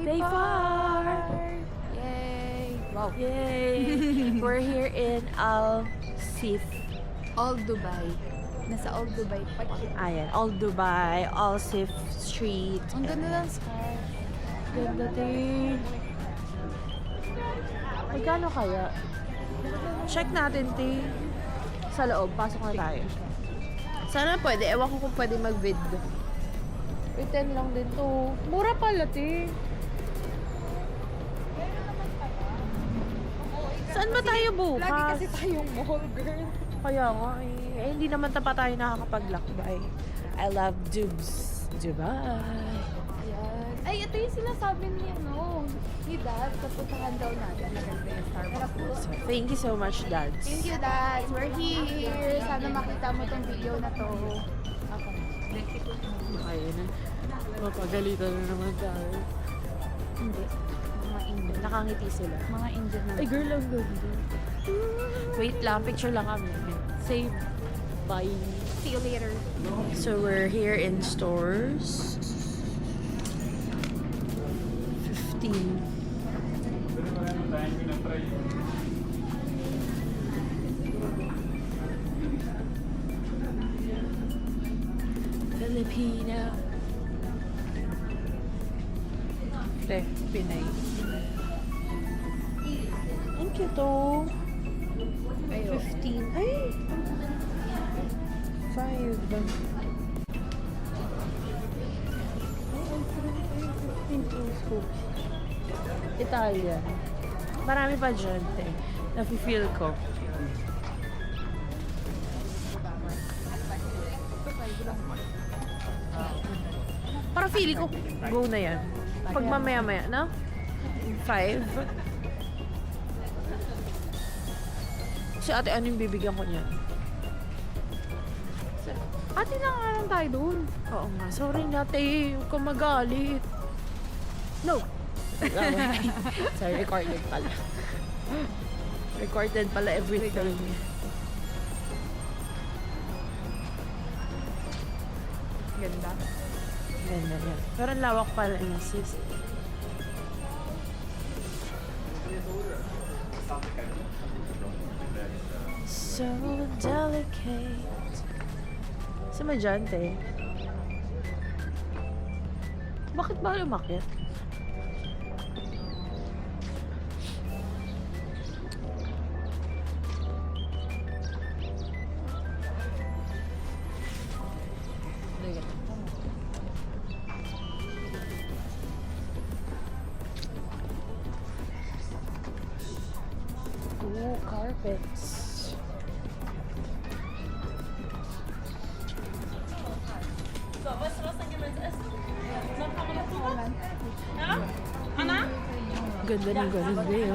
Day 4! Yay! Wow. Yay! We're here in Al Sif. Old Dubai. Nasa Old Dubai pa. Ayan, Old Dubai, Al Sif Street. Ang ganda ng scarf. Ganda din. Magkano kaya? Check natin, ti. Sa loob, pasok na tayo. Sana pwede. Ewan ko kung pwede mag-vid. 10 lang din to. Mura pala, ti. Saan ba tayo bukas? Lagi kasi tayong mall, girl. Kaya nga eh. Hindi naman pa tayo nakakapaglakbay. I love Dubs. Dubai. Ayan. Ay, ito yung sinasabi ni, ni Dad. Kapuntahan daw natin. Maganda yung Starbucks. So, thank you so much, Dads. Thank you, Dad. We're here. Sana makita mo tong video na to. Okay. Ayun. Mapagalitan na naman tayo. Hindi. Mga Indian. Nakangiti sila. Mga Indian na. Ay, girl, ang ganda. Wait lang, picture lang kami. Say bye. See you later. So, we're here in stores. 15. Filipino. Pinay. Ang cute oh. 15. Ay! 5. Italian. Marami pa dyan, te. Nafe-feel ko. Para feeling ko, go na yan. Pag mamaya-maya, no? 5. Si ate, ano yung bibigyan ko niya? Ate na nga lang tayo dun. Oo nga. Sorry na, te. Huwag kang magalit. No! Sorry, recorded pala. Recorded pala everything. Ganda. Ganda yan. Pero ang lawak pala niya, sis. So delicate. Si Majante. Bakit ba lumakit? Ooh, carpets. Ganda ng ganun, be.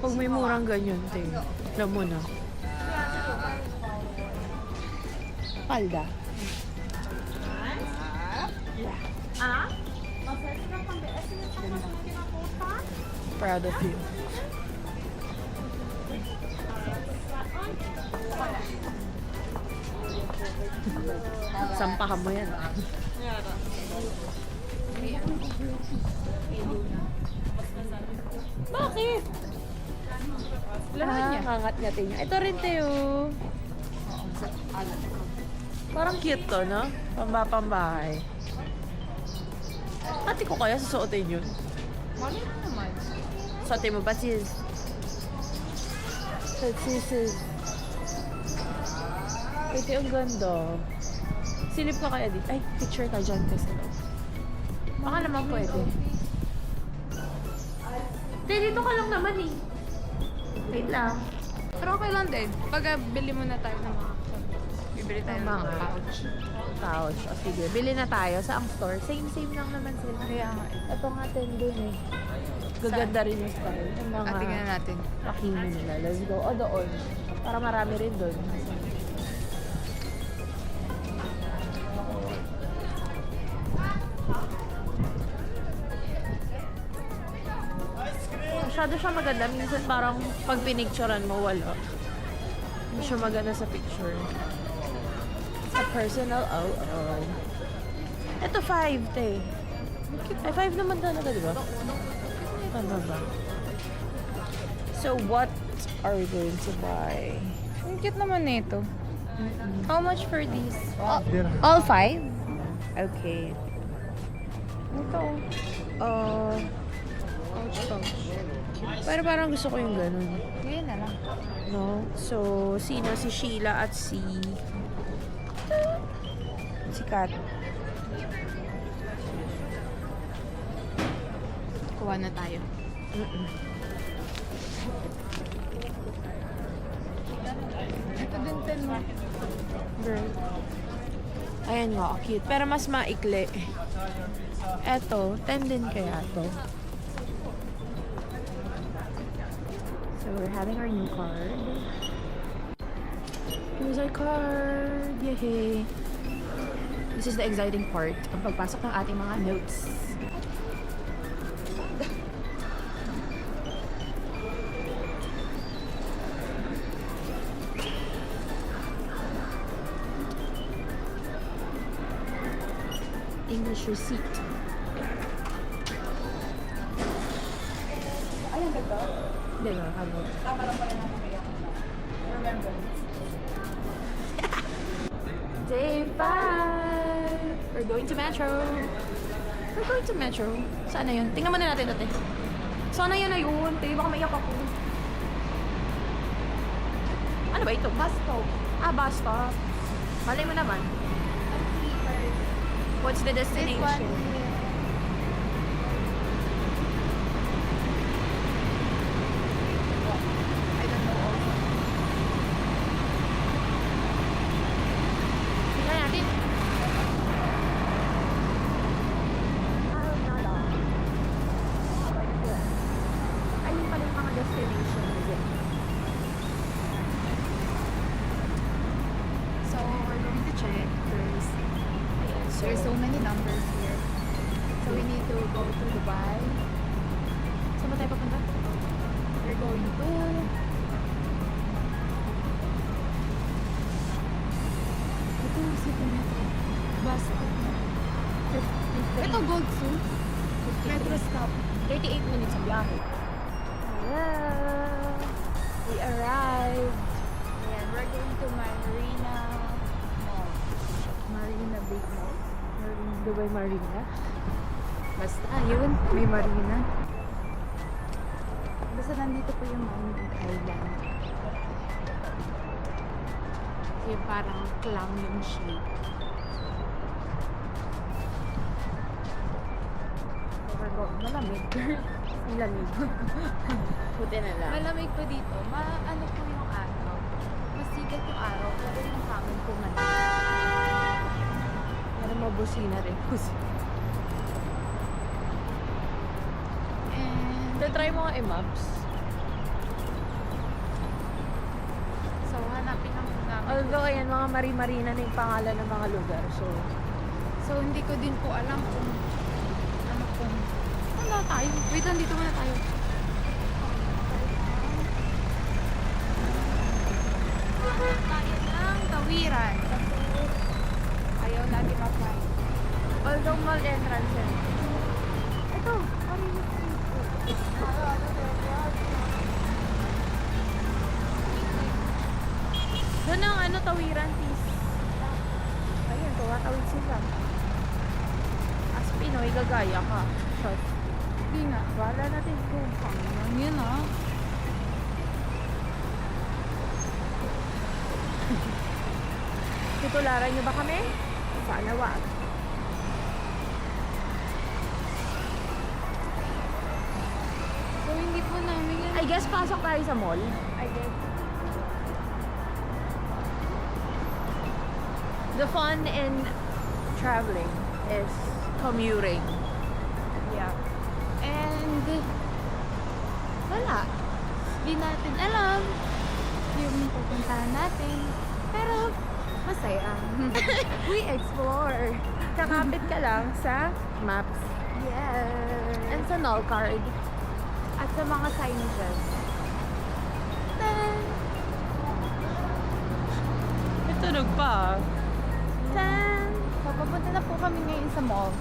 Pag may murang ganyan, te. Alam mo na. Palda. Proud of you. Sampahan mo yan. Bakit? Kangat niya tingin. Ito rin, Teo. Parang cute to, no? Pambahay. Ate ko kaya susuotin yun? Mali na naman. Suotin mo ba, sis? Sis. Ito yung ganda. Silip ka kaya dito. Ay, picture ka dyan kasi. Baka naman pwede. Dito ka lang naman eh. Wait lang. Pero okay lang din. Pag bili muna tayo ng mga bibili tayo ng mga pouch. Pouch. O sige, bili na tayo sa ang store. Same lang naman sila. Kaya nga eh. Ito nga din dun eh. Gaganda rin yung style. Yung mga Tingnan natin. pakimi nila. Let's go. O doon. Para marami rin doon. Masyado siya maganda. Minsan parang pag pinicturean mo, wala. Hindi siya maganda sa picture. Sa personal, Ito 5, te. Ay, 5 naman talaga, di ba? Tama ba? So, what are we going to buy? Ang cute naman nito. How much for this? All 5? Okay. Ito. Pouch. Pero parang gusto ko yung ganun. Yun na lang. No? So, sino? Si Sheila at si Kat. Kuha na tayo. Ito din 10 mo. Girl. Ayan nga, cute. Pero mas maikli. Eto, 10 din kaya to. So, we're having our new card. Here's our card. Yay! This is the exciting part. Ang pagpasok ng ating mga notes. English receipt. Ay, ang ganda. Hindi ba? Kamo. Tama lang pala naman kaya. Remembrance. Day 5! We're going to Metro. We're going to Metro. Saan na yun? Tingnan muna natin ate. Sana yan na yun. Te, baka maiyak ako. Ano ba ito? Bus stop. Bus stop. Malay mo naman. What's the This destination? one here. I don't know also. Tingnan natin. Ayun pala yung mga destination. So, we're going to check first. So, There's so many numbers here. So, we need to go to Dubai. saan ba tayo papunta? We're going to... Ito yung city metro. Bus stop. Ito, Gold Zoo. Metro stop. 38 minutes ang biyahe. Yeah. We arrived. Ayan, we're going to Marina Mall. Marina Bay Mall. Dubai Marina. Basta, yun. May marina. Basta nandito po yung Mountain Island. Yung parang clam yung shape. Malamig. Ang lamig. Buti na lang. Malamig po dito. Ano po yung araw. Masigat yung araw. Pero yung hangin po malamig. Para mabusina rin. And... Try mo nga i-maps. So, hanapin lang po namin. Although, ayan, mga mari-marina na yung pangalan ng mga lugar. So, hindi ko din po alam kung ano kung... Wala tayo. Wait, nandito muna tayo. Tayo ng tawiran. Kasi ayaw natin ma-find. although mall entrance yan. Ito, Marina Street. Doon ang ano, tawiran, tis. Ayun, tumatawid sila. As Pinoy, gagaya ka. Shot. Hindi nga. Wala natin kung Panginoon yun ah. titularan niyo ba kami? Sana wag. So, hindi po namin yan. I guess pasok tayo sa mall. I guess. The fun in traveling is commuting. Yeah. And, wala. Di natin alam yung pupuntahan natin. Pero, masaya. We explore. Kakapit ka lang sa maps Yes. and sa null card. At sa mga signages. May tunog pa. Tan! So, papunta na po kami ngayon sa mall.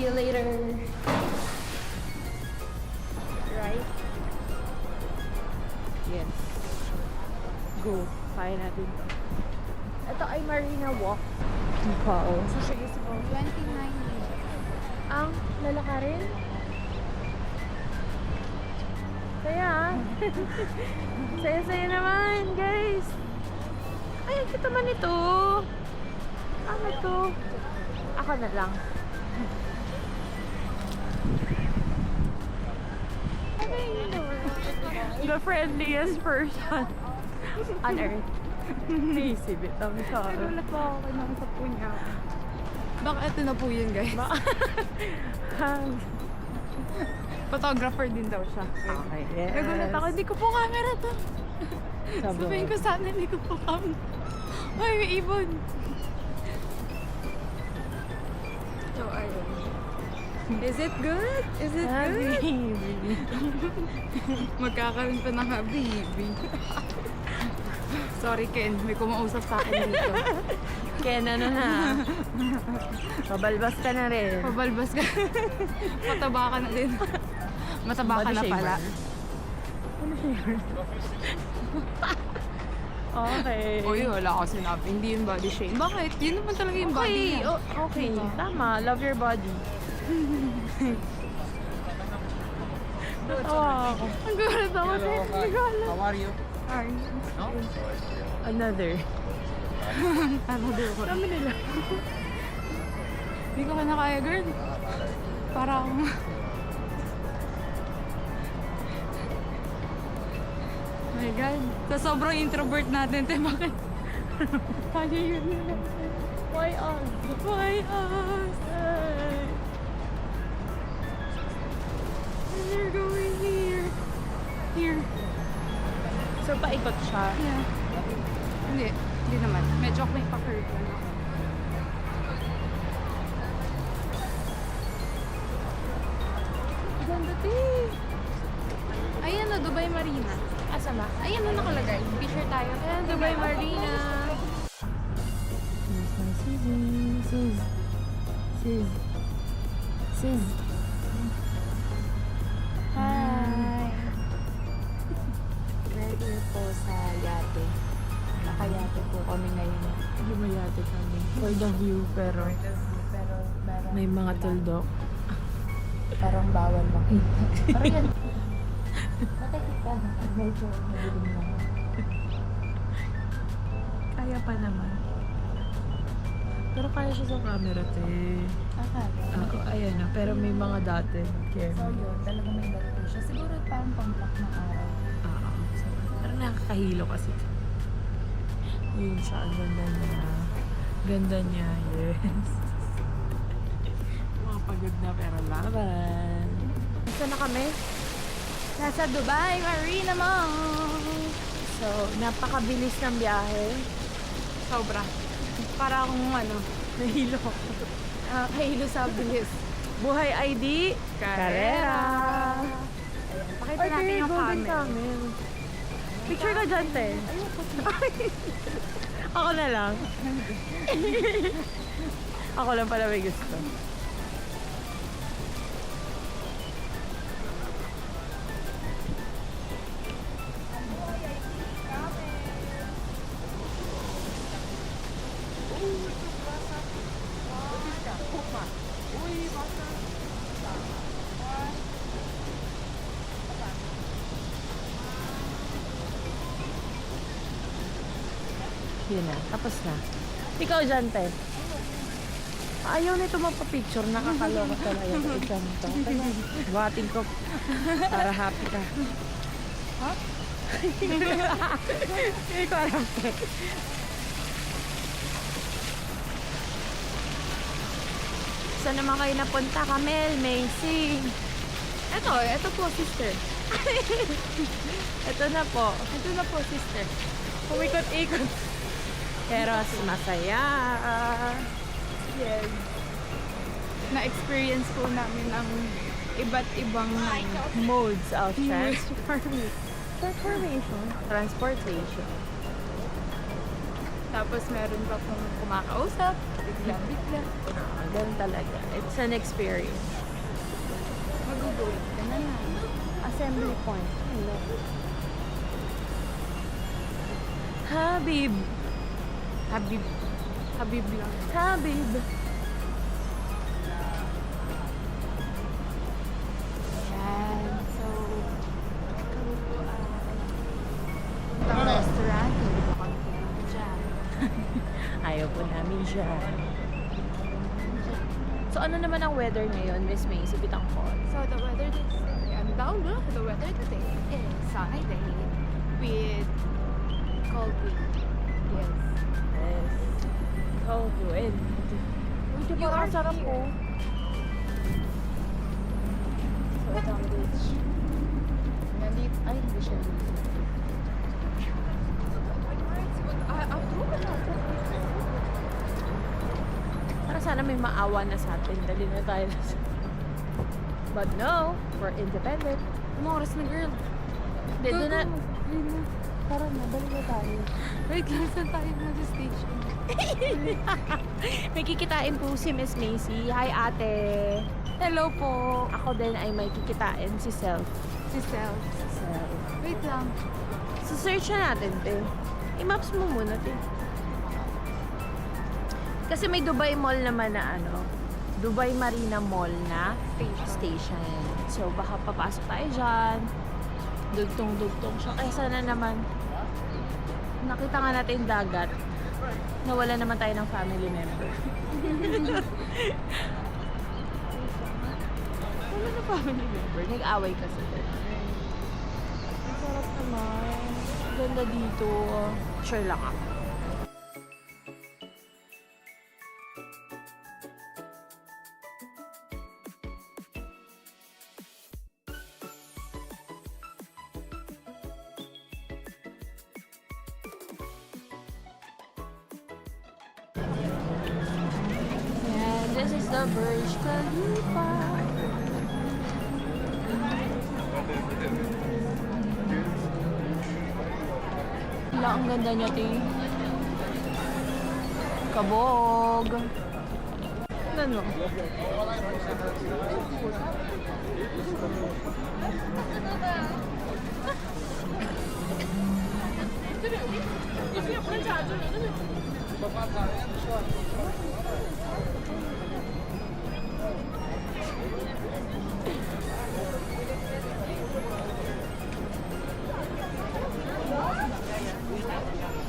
you later. Right? Yes. Go. Kaya natin to. Ito ay Marina Walk. Wow. So, sige, 29 Ang lalakarin? Saya. Saya-saya naman, guys. Ay, ang kita man ito. Ano to? Ako na lang. The friendliest person on earth. Naisip it ang sa Wala pa ako kailangan sa punya. Baka ito na po yun, guys. Photographer din daw siya. Okay, yes. Nagulat ako, hindi ko po camera to. Sabihin ko sana, hindi ko po camera. Ay, may ibon. So, ayun. Is it good? Is it good? Magkakaroon pa ng habibi. Sorry, Ken. May kumausap sa akin dito. Ken, ano na? Pabalbas ka na rin. Pabalbas ka. Mataba ka na din. Mataba ka na pala. Ano shaver? Okay. Uy, wala ako sinabi. Hindi yung body shame. Bakit? Yun naman talaga yung body Okay, niya. okay. Tama. Love your body. Natawa ako. Ang gulat ako. How are you? Ay. No? Another. Ano daw ko? Kami nila. Hindi ko na kaya, girl. Para akong... Oh my God. Sa sobrang introvert natin, te, bakit? Kaya yun nila. Why us? Why us? And you're going here. Here. So, paikot siya. Yeah. Hindi naman. Medyo may pa-curve lang ako. Ganda, te. Ayan na, Dubai Marina. Asa ba? Ayan na nakalagay. Picture tayo. Ayan, Dubai Marina. Sis. Hi. We're here po sa yate. Nakayate po kami ngayon. Hindi mayate kami. For the view, pero Pero meron may mga tuldok. parang bawal makita. Pero yan. Nakikita na. Medyo madilim lang. Kaya pa naman. Pero kaya siya sa camera, te. Oo, ayan na. Pero may mga dati. So Careful. yun, talaga may dot po siya. Siguro parang pang-block ng araw. Oo. Pero nakakahilo kasi. Yun siya. Ang ganda niya. Ganda niya. Yes. Mga pagod na pero laban. Saan na kami? Nasa Dubai Marina Mall. So, napakabilis ng biyahe. Sobra. Para akong Nahilo ako. kahilo sa bilis. Buhay ID. Carrera. Ayan, pakita natin yung camel. Picture ka dyan, te. Ako na lang. Ako lang pala may gusto. Yun na, tapos na. Ikaw dyan, te. Ayaw nito magpa-picture, nakakaloka talaga. Ikaw to. Buhatin ko para happy ka. Ha? Hindi ko alam, te. Saan naman kayo napunta? Kamel, Macy. Ito po, sister. Ito na po. Ito na po, sister. Umikot-ikot. Pero masaya. Yes. Na-experience po namin ang iba't ibang Modes of transformation. transportation. Tapos meron pa kung kumakausap, bigla-bigla. Ganun talaga. It's an experience. Magugulat ka na lang. Assembly point. Hello. Habib. Habib. Habib lang. Habib. Yan. So, puntang restaurant. Hindi ba kami pumunta dyan? Ayaw po namin siya. So, ano naman ang weather ngayon, Miss May, sa Bitangkon? So, the weather today, the weather today is sunny day with cold wind. Yes. Yes. Cold wind. Uy, di You ba are ang sarap here. po? So, ito ang beach. Nandito, ay, hindi siya dito. Para sana may maawa na sa atin. Dali na tayo. But no, we're independent. Anong oras na, girl? Hindi, doon na. Dali na. Tara na, dali na tayo. Wait lang, saan tayo mag-station? May kikitain po si Miss Macy. Hi, ate. Hello po. Ako din ay may kikitain si Self. Si Sel. Wait lang. So, search na natin, te. I-maps mo muna, te. Kasi may Dubai Mall naman na ano, Dubai Marina Mall na station. So, baka papasok tayo dyan. Dugtong-dugtong siya. Kaysa na naman, nakita nga natin yung dagat. Nawala naman tayo ng family member. Wala na family member. Nag-away kasi. Ang sarap naman. Ganda dito. Sure lang ako. And this is the Burj Khalifa. Wala, ang ganda niya, te. Kabog. Ano?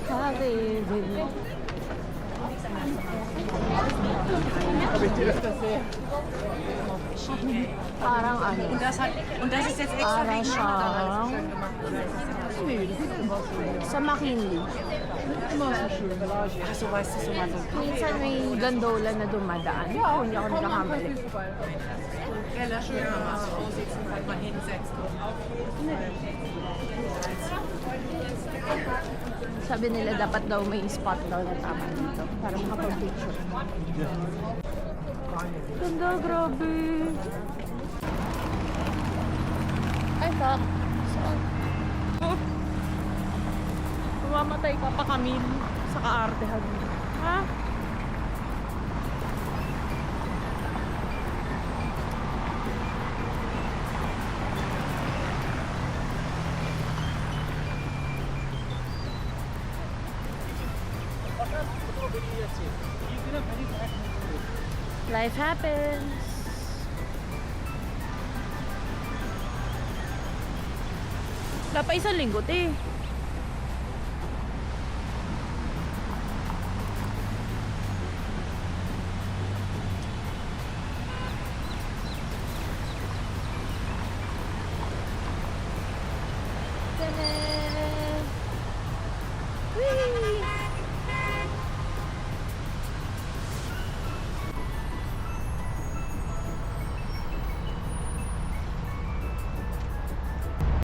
Habibi. Parang ano? Und das ist jetzt extra Para wegen siyang sa McKinley. Ach, so weißt du, so mal so. Minsan may gondola na dumadaan. Kung hindi ako nagkakamali. Keller schön mal so aussitzen, halt mal hinsetzt. Sabi nila dapat daw may spot daw na tama dito para makapag-picture. Ganda, grabe. Ay, fuck. Saan? Mamamatay ka pa kami sa kaartehan. Ha? Life happens. Wala pa isang linggo, te.